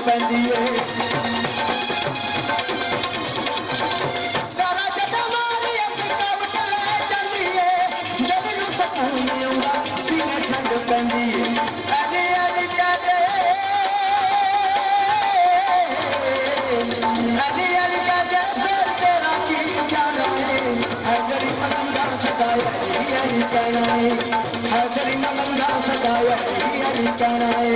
पैंदी है तारा जदा मारी अंबिका उठले जांदी है दिल नूं सकून आउंदा सीने ठंड पैंदी है अली अली कहदे अली अली कहदे फिर तेरा की जाना है गरी मलंगा सदाया अली कहना है गरी मलंगा सदाया अली कहना है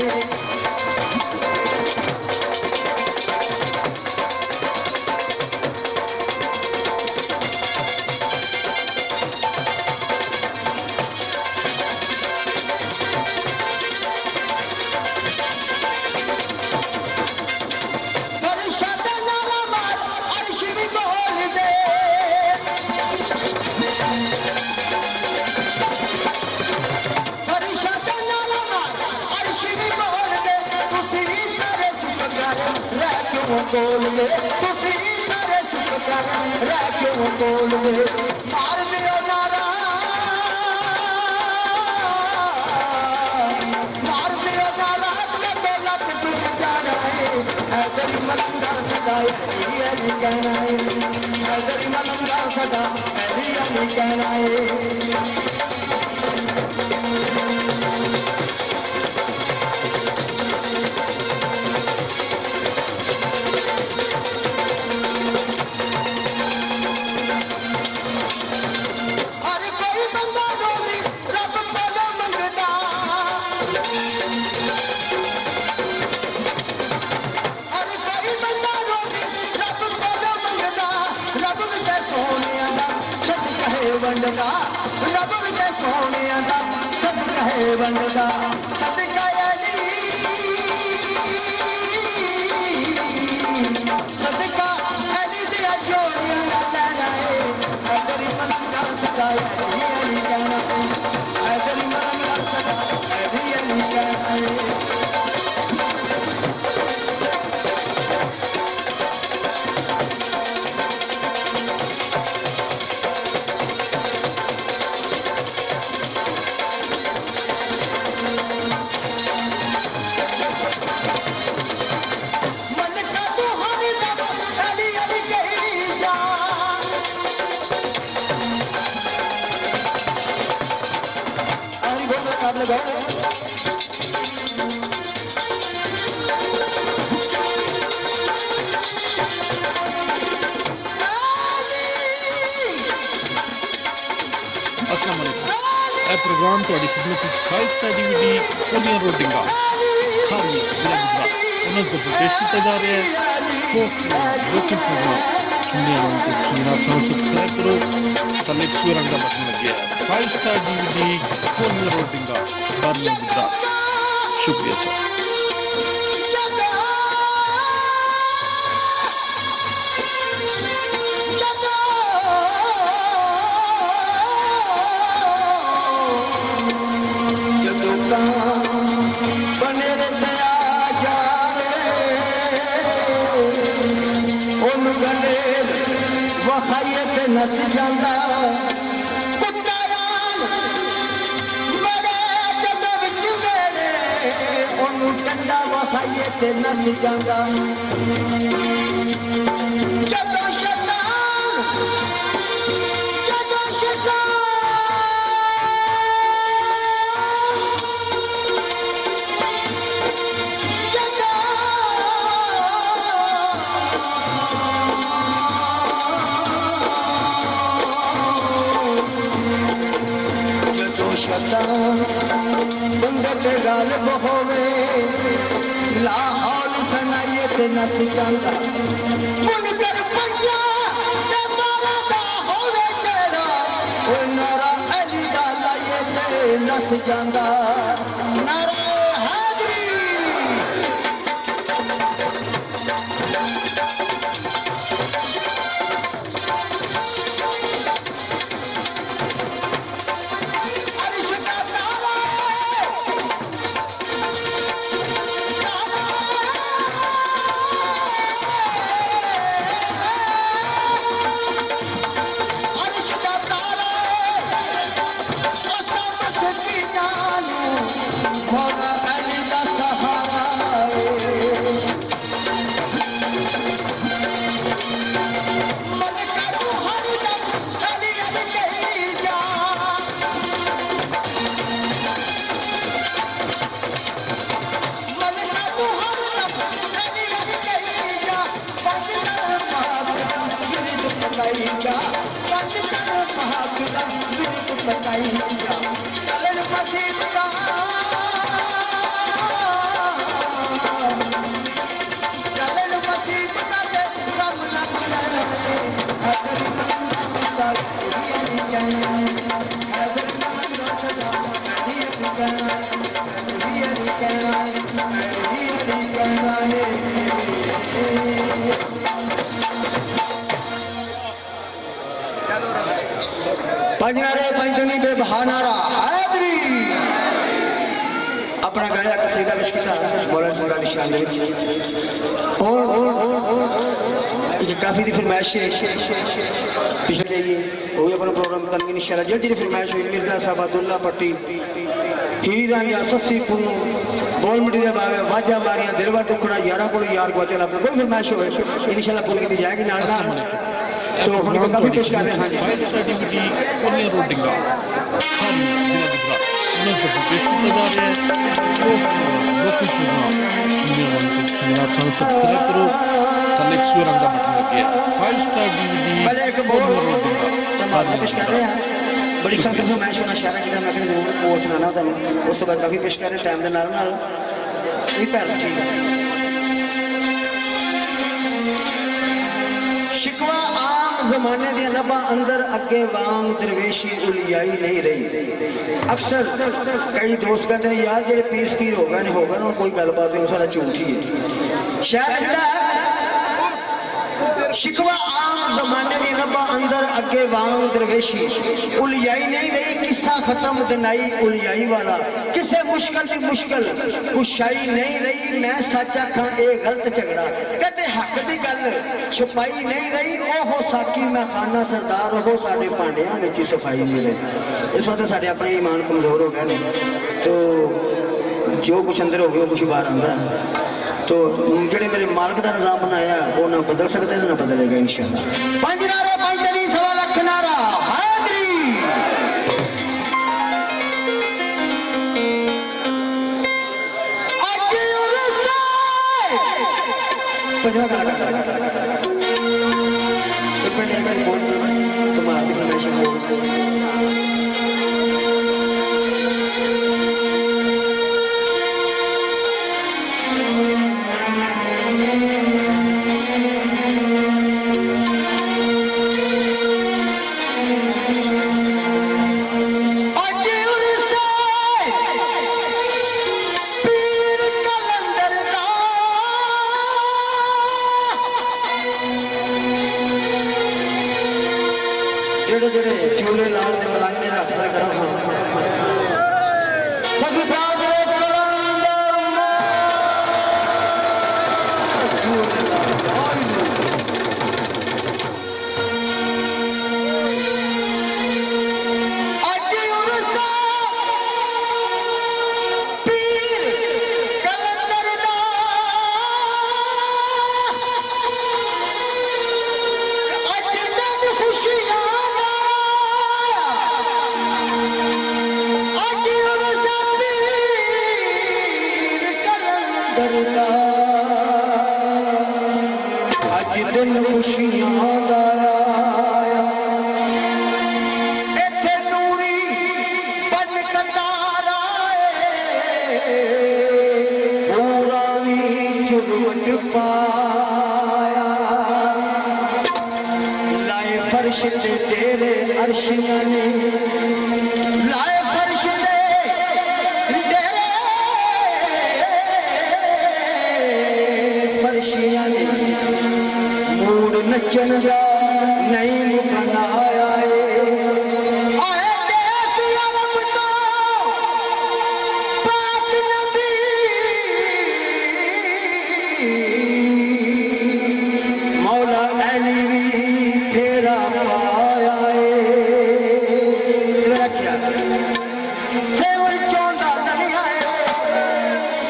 बोल दे तुसी सारे चुप कर रह क्यों बोल दे मार दियो नारा के लत टूट जाना है गरी मलंगा सदा यही कहना है गरी मलंगा सदा यही कहना है वंडदा रब विच सोनिया दा सदका है वंडदा सदका अली सदका अली दी जोड़ियां दा लेना है गरी मलंगा सदा अली कहना है गरी मलंगा सदा अली कहना है प्रोग्राम ਤੁਹਾਡੀ ਖidmat ਵਿੱਚ 5 ਸਟਾਰ DVD ਕੋਲੀਆਂ ਰੋਡਿੰਗਾ ਖਾਰੀਆਂ ਜ਼ਿਲ੍ਹਾ ਗੁਜਰਾਤ ਉਹਨਾਂ ਤੋਂ ਪੇਸ਼ ਕੀਤਾ ਜਾ ਰਿਹਾ ਹੈ ਫੋਕ ਲੋਕਲ ਪ੍ਰੋਗਰਾਮ ਸੁਣਨੇ ਵਾਲੋਂ ਤੇ ਜਨਾਬ ਸਾਨੂੰ ਸਬਸਕ੍ਰਾਈਬ ਕਰੋ ਥੱਲੇ ਇੱਕ ਰੰਗ ਦਾ ਬਟਨ ਲੱਗਿਆ ਹੈ 5 ਸਟਾਰ DVD ਕੋਲੀਆਂ ਰੋਡਿੰਗਾ ਖਾਰੀਆਂ ਗੁਜਰਾਤ ਸ਼ੁਕਰੀਆ ਸਰ नस जांदा कुत्ता मरे जद विच मेरे ओनू डंडा वसाइए ते नस जांदा जदों शैतान बंदे ते गालिब होवे लाहौल सनाइए ते नस जांदा मुनकर पंजा ते मारा दा होवे जेड़ा ओ नारा अली दा लाइए ते नस जांदा नारा Mona महाकुदा बिल्कुल बताई चलन मसीबता चलन मसीबता से कम न करे अगर समझा सदा ही कहना अगर समझा सदा ही कहना पंजनारे पंजनी बेबहानारा हैदरी अपना गाया कसीदा पेश किया मौलाना फुला निशान दे विच ये काफी दी फरमाइश है पिछले जाइए वो भी अपना प्रोग्राम करके इंशाल्लाह जेडी फरमाइश हुई मिर्जा साहब अब्दुल्ला पट्टी हीरा या सस्सी पुन्नू बोल मिटी दे बावे वाजा मारियां दिलवा टुकड़ा यारा को यार को चला कोई फरमाइश हो इंशाल्लाह पूरी की जाएगी नाल तो हम काफी पेश कर रहे हैं फाइव स्टार डीवीडी कोनिया रोडिंगा खारी जिला गुजरात उन्हें जो पेश किया जा रहा है फोक लोकल प्रोग्राम सुनने वाले तो जनाब सब्सक्राइब करो थले एक स्वर अंगा बटन लगे फाइव स्टार डीवीडी कोनिया रोडिंगा खारी पेश कर रहे हैं बड़ी संख्या में मैच होना शायद कि मैं जरूर कोर्स सुनाना था उस तो बाद काफी पेश कर रहे टाइम के नाल नाल ये पहला ठीक है शिकवा जमाने दी लबा अंदर अगे वांग दरवेशी उलियाई नहीं रही अक्सर कई दोस्त कहते हैं यार जेडे पीर फकीर हो गए ना कोई गलबात है सारा झूठी है शायद शिकवा आम जमाने दी लबा अंदर अगे वांग दरवेशी उलियाई नहीं रही किस्सा खत्म दनाई उलियाई वाला किसे मुश्किल की मुश्किल कुशाई नहीं रही मैं सच आखा ये गलत झगड़ा कहते हक की गल छुपाई नहीं रही ओहो साकी मैं खाना सरदार हो साडे भांडियां विच सफाई नहीं रही इस वक्त साडे अपने ईमान कमजोर हो गए तो जो कुछ अंदर हो गया कुछ बाहर आंदा तो जेडे मेरे मालिक का निजाम बनाया वो ना बदल सकते ना बदलेगा इंशाल्लाह पंज नारे पंज तनी सवा लख नारा हैदरी अजी उरसा पंजवा कलाकार तो पहले एक बोल दो तुम्हारी फरमाइश बोल झूले लाल दे मलंग ने रख करो सभी प्रादरे कलंदर झूले अजी उरसा पीर कलंदर दा अज दिन खुशियां अज दिन खुशियां दा इत्थे नूरी बन कतारा पूरा भी चुट पाया लाए फर्श ते तेरे अर्शियां ने लाए फर्श मूड नचन जा नहीं बनाया मौला अली भी फेरा पाया क्या सेवन चौंदा नहीं आए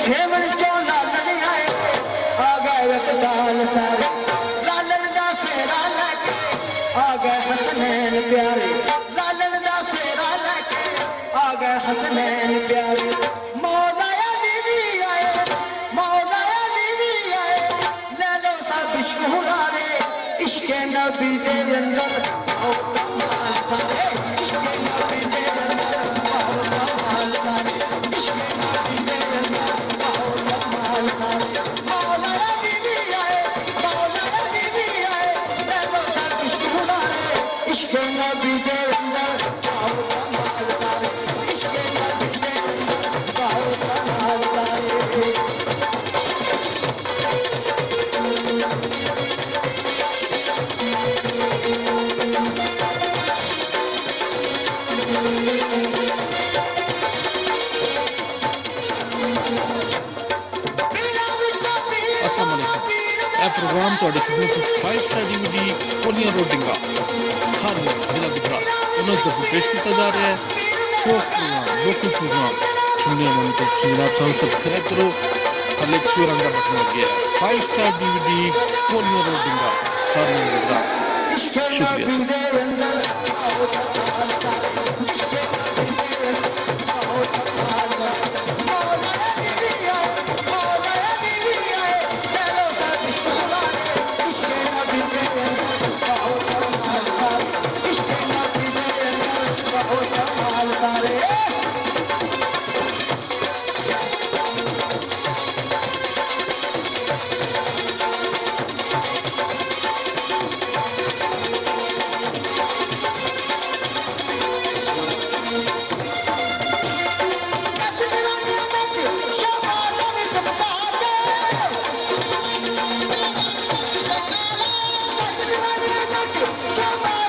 सेवन चौंदा नहीं आए आ गए वक्तान सारे लालन दा सेरा लेके आ गए हसनैन प्यारे लालन दा सेरा लेके आ गए हसनैन प्यारे मौला अली भी आए मौला अली भी आए ले लो सब इश्क हुरारे इश्क नबी दे अंदर सारे इश्क नबी दे अंदर बहुत कमाल सारे इश्क नबी दे अंदर बहुत कमाल सारे मौला नबी भी आए मौला नबी भी आए तेरो सर इश्क बुलाए इश्क नबी दे अंदर बहुत कमाल सारे इश्क नबी दे अंदर बहुत कमाल सारे अस्सलाम वालेकुम यह प्रोग्राम ਤੁਹਾਡੀ ਖidmat ਵਿੱਚ 5 ਸਟਾਰ DVD ਕੋਲੀਆਂ ਰੋਡਿੰਗਾ ਖਾਰੀਆਂ ਜ਼ਿਲ੍ਹਾ ਗੁਜਰਾਤ ਉਹਨਾਂ ਤੋਂ ਪੇਸ਼ ਕੀਤਾ ਜਾ ਰਿਹਾ ਹੈ ਫੋਕ ਪ੍ਰੋਗਰਾਮ ਲੋਕਲ ਪ੍ਰੋਗਰਾਮ ਸੁਣਨੇ ਵਾਲੇ ਤੋਂ ਜਨਾਬ ਸਾਨੂੰ ਸਬਸਕ੍ਰਾਈਬ ਕਰੋ ਥੱਲੇ ਇੱਕ ਸੂਰ ਰੰਗ ਦਾ ਬਟਨ ਲੱਗਿਆ ਹੈ 5 ਸਟਾਰ DVD ਕੋਲੀਆਂ ਰੋਡਿੰਗਾ ਖਾਰੀਆਂ ਗੁਜਰਾਤ ਸ਼ੁਕਰੀਆ Come on!